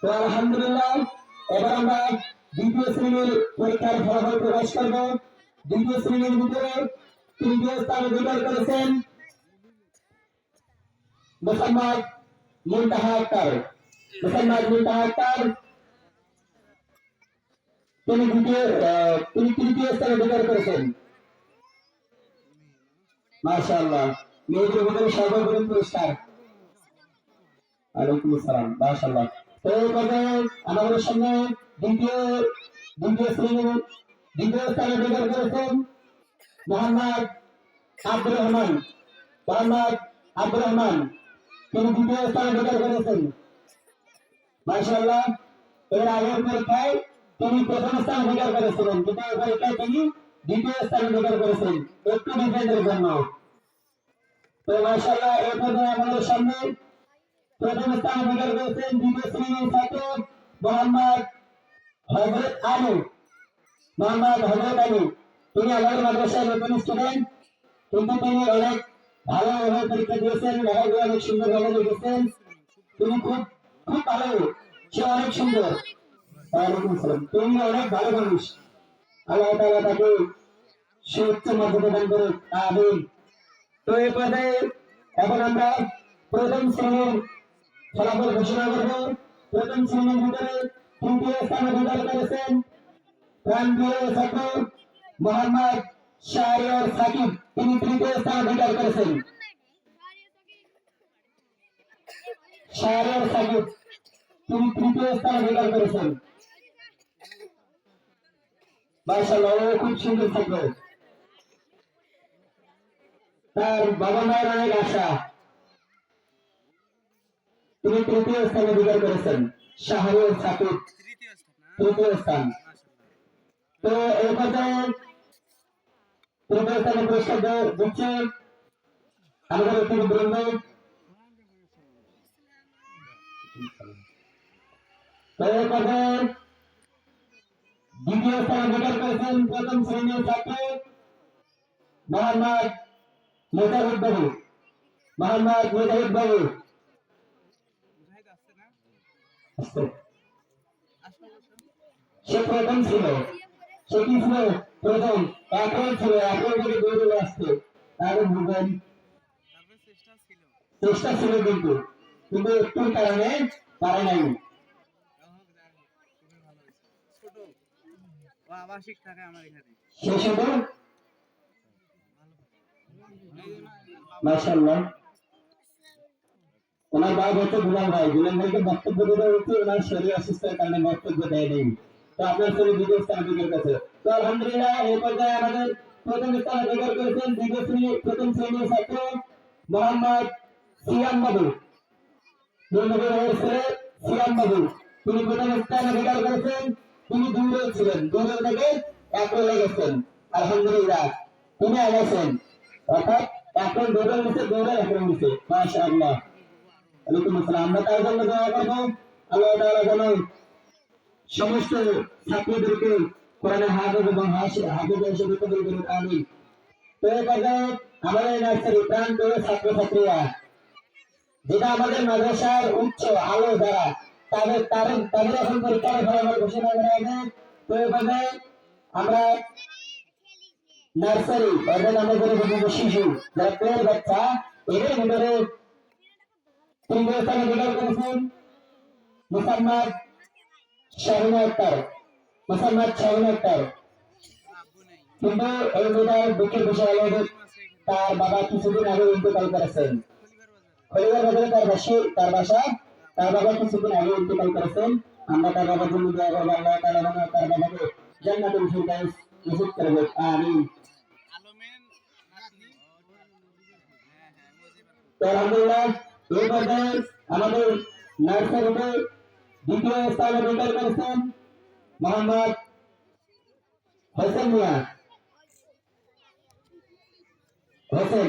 তো আলহামদুলিল্লাহ এবার আমরা দ্বিতীয় শ্রেণীর পরীক্ষার ফলাফল প্রকাশ করব। দ্বিতীয় শ্রেণীর ভিতরে তৃতীয় স্থান অধিকার করেছেন মোসাম্মদ মুনতাহা আক্তার। মোসাম্মদ মুনতাহা আক্তার তিনি তৃতীয় স্থান অধিকার করেছেন। মাশাআল্লাহ, মেয়েদের ভিতরে সর্বপ্রথম পুরস্কার। ওয়ালাইকুম আসসালাম, মাশাআল্লাহ। তো এই পর্যায়ে আমাদের সামনে দ্বিতীয় শ্রেণীর দ্বিতীয় স্থান অধিকার করেছেন মোহাম্মদ আব্দুর রহমান। মোহাম্মদ আব্দুর রহমান তিনি দ্বিতীয় স্থান অধিকার করেছেন। মাশাআল্লাহ, এর আগের পরীক্ষায় তিনি প্রথম স্থান অধিকার করেছিলেন, কিন্তু এই পরীক্ষায় তিনি দ্বিতীয় স্থান অধিকার করেছেন একটু ডিফেন্সের জন্য। তো মাশাআল্লাহ, এই পর্যায়ে আমাদের সামনে প্রথম স্থান অধিকার করেছেন দ্বিতীয় শ্রেণীর ছাত্র মোহাম্মদ হযরত আলী। মোহাম্মদ হযরত আলী তিনি আমাদের মাদ্রাসার নতুন স্টুডেন্ট, কিন্তু তিনি অনেক ভালোভাবে পরীক্ষা দিয়েছেন, লেখাগুলো অনেক সুন্দরভাবে লিখেছেন। তিনি খুব খুব ভালো, সে অনেক সুন্দর। ওয়ালাইকুম আসসালাম, তিনি অনেক ভালো মানুষ। আল্লাহ তাআলা তাকে সুউচ্চ মর্যাদা দান করুক, আমিন। তো এই পর্যায়ে এখন আমরা প্রথম শ্রেণীর ফলাফল ঘোষণা করব। প্রথম শ্রেণীর ভিতরে তৃতীয় স্থান অধিকার করেছেন প্রান্তীয় ছাত্র মোহাম্মদ শাহরিয়ার সাকিব। তিনি তৃতীয় স্থান অধিকার করেছেন। শাহরিয়ার সাকিব তিনি তৃতীয় স্থান অধিকার করেছেন। মাশাআল্লাহ, ও খুব সুন্দর ছাত্র। তার বাবা মায়ের অনেক আশা, তিনি তৃতীয় স্থান অধিকার করেছেন। শাহরিয়ার সাকিব তৃতীয় স্থান। তো এই পর্যায়ে তৃতীয় স্থানে পুরস্কার দিচ্ছে আমাদের অতিথিবৃন্দ। তো এই পর্যায়ে দ্বিতীয় স্থান অধিকার করেছেন প্রথম শ্রেণীর ছাত্র মোহাম্মদ মুজাহিদ বাবু। মোহাম্মদ মুজাহিদ বাবু সে প্রথম ছিল, সে কি ছিল প্রথম, এখন ছিল, এখন থেকে দৌড়ে আসছে। তাহলে বুঝবেন চেষ্টা ছিল, কিন্তু কিন্তু একটু কারণে পারে নাই। সে শুধু মাশাআল্লাহ, ওনার ভাই হচ্ছে দুলাল ভাই। দুলাল ভাইকে বক্তব্য দিতে হচ্ছে, ওনার শরীর অসুস্থের কারণে বক্তব্য দেয় নেই। তো আপনার শরীর দ্বিতীয় স্থান অধিকার করেছে। তো আলহামদুলিল্লাহ, এই পর্যায়ে আমাদের প্রথম স্থান অধিকার করেছেন প্রথম শ্রেণীর ছাত্র মোহাম্মদ সিয়াম বাবু। সিয়াম বাবু তিনি প্রথম স্থান অধিকার করেছেন। তিনি দূরে ছিলেন, দূরে থেকে একলে গেছেন। আলহামদুলিল্লাহ, তিনি আগেছেন, অর্থাৎ এখন দৌড়ের নিচে দৌড়ে এখন নিচে। মাশাআল্লাহ, ওয়ালাইকুম আসসালাম। আমরা তার জন্য দোয়া করব, আল্লাহ তাআলা যেন সমস্ত ছাত্রদেরকে কোরআনের হাফেজ এবং হাফেজ হিসেবে কবুল করুন, আমিন। তো এই পর্যায়ে আমাদের নার্সারি প্রান্তীয় ছাত্রছাত্রীরা, যেটা আমাদের মাদ্রাসার উচ্চ আলো যারা, তাদের এখন পরীক্ষার ফলাফল ঘোষণা করা হবে। তো এই পর্যায়ে আমরা নার্সারি অর্থাৎ আমাদের শিশু যারা প্লেয়ার বাচ্চা, এদের ভিতরে তৃতীয় স্থান অধিকার করেছেন মোসাম্মদ শাহিন আক্তার। মোসাম্মদ শাহিন আক্তার, কিন্তু এই মেয়েটার দুঃখের বিষয় হলো তার বাবা কিছুদিন আগে ইন্তেকাল করেছেন। খলিবার বাজারে তার বাসা, তার বাবা কিছুদিন আগে ইন্তেকাল করেছেন। আমরা তার বাবার জন্য দোয়া করবো, আল্লাহ তাআলা যেন তার বাবাকে জান্নাতুল ফিরদাউস নসিব করে দেন, আমিন। আলহামদুলিল্লাহ, এই পর্যায়ে আমাদের নার্সারিতে দ্বিতীয় স্থান অধিকার করেছেন মোহাম্মদ হোসেন মিয়া। হোসেন